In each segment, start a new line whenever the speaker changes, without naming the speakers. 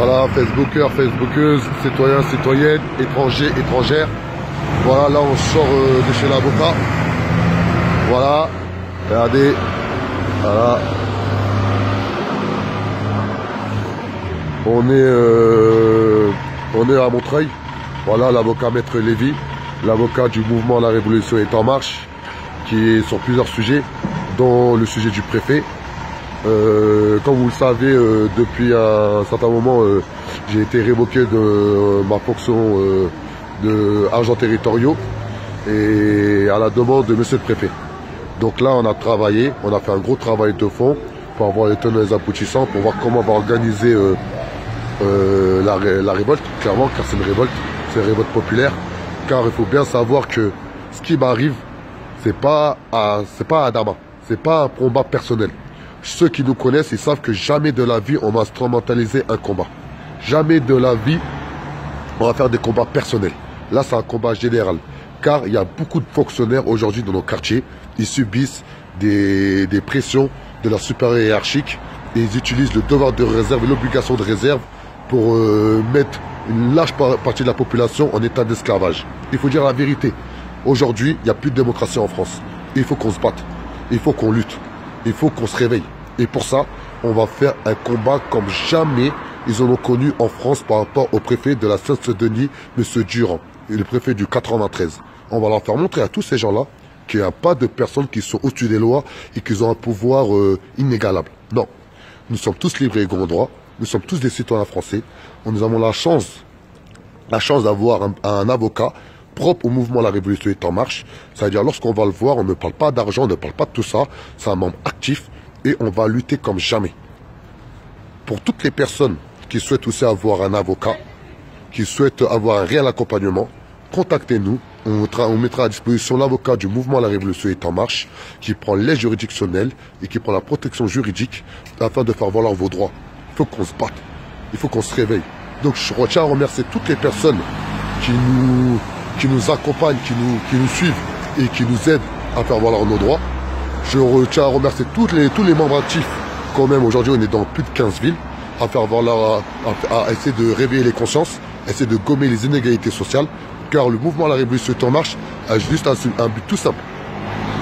Voilà, Facebookers, Facebookeuses, citoyens, citoyennes, étrangers, étrangères. Voilà, là on sort de chez l'avocat. Voilà, regardez. Voilà. On est à Montreuil. Voilà l'avocat Maître Lévy, l'avocat du mouvement La Révolution est en marche, qui est sur plusieurs sujets, dont le sujet du préfet. Comme vous le savez, depuis un certain moment, j'ai été révoqué de ma fonction de agent territoriaux et à la demande de monsieur le préfet. Donc là, on a travaillé, on a fait un gros travail de fond pour avoir les tenants et les aboutissants, pour voir comment on va organiser la révolte, clairement, car c'est une révolte populaire. Car il faut bien savoir que ce qui m'arrive, c'est pas Adama, c'est pas un combat personnel. Ceux qui nous connaissent, ils savent que jamais de la vie on va instrumentaliser un combat. Jamais de la vie on va faire des combats personnels. Là, c'est un combat général. Car il y a beaucoup de fonctionnaires aujourd'hui dans nos quartiers. Ils subissent des pressions de leur supérieur hiérarchique. Et ils utilisent le devoir de réserve et l'obligation de réserve pour mettre une large partie de la population en état d'esclavage. Il faut dire la vérité. Aujourd'hui, il n'y a plus de démocratie en France. Il faut qu'on se batte. Il faut qu'on lutte. Il faut qu'on se réveille. Et pour ça, on va faire un combat comme jamais ils en ont connu en France par rapport au préfet de la Seine-Saint-Denis, M. Durand, et le préfet du 93. On va leur faire montrer à tous ces gens-là qu'il n'y a pas de personnes qui sont au-dessus des lois et qui ont un pouvoir inégalable. Non. Nous sommes tous libres et égaux en droit. Nous sommes tous des citoyens français. Nous avons la chance d'avoir un avocat propre au mouvement La Révolution est en marche. C'est-à-dire, lorsqu'on va le voir, on ne parle pas d'argent, on ne parle pas de tout ça. C'est un membre actif et on va lutter comme jamais. Pour toutes les personnes qui souhaitent aussi avoir un avocat, qui souhaitent avoir un réel accompagnement, contactez-nous. On mettra à disposition l'avocat du mouvement La Révolution est en marche, qui prend l'aide juridictionnelle et qui prend la protection juridique afin de faire valoir vos droits. Il faut qu'on se batte. Il faut qu'on se réveille. Donc je tiens à remercier toutes les personnes qui nous accompagnent, qui nous suivent et qui nous aident à faire valoir nos droits. Je tiens à remercier tous les membres actifs. Quand même, aujourd'hui, on est dans plus de 15 villes à faire valoir, à essayer de réveiller les consciences, essayer de gommer les inégalités sociales. Car le mouvement La Révolution est en marche a juste un but tout simple.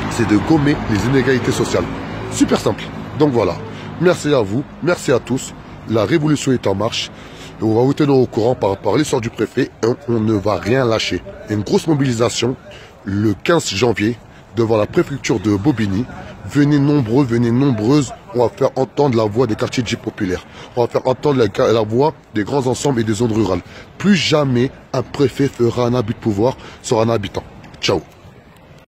C'est de gommer les inégalités sociales. Super simple. Donc voilà. Merci à vous. Merci à tous. La Révolution est en marche. Et on va vous tenir au courant par rapport à l'histoire du préfet. On ne va rien lâcher. Une grosse mobilisation le 15 janvier devant la préfecture de Bobigny. Venez nombreux, venez nombreuses. On va faire entendre la voix des quartiers dits populaires. On va faire entendre la voix des grands ensembles et des zones rurales. Plus jamais un préfet fera un abus de pouvoir sur un habitant. Ciao.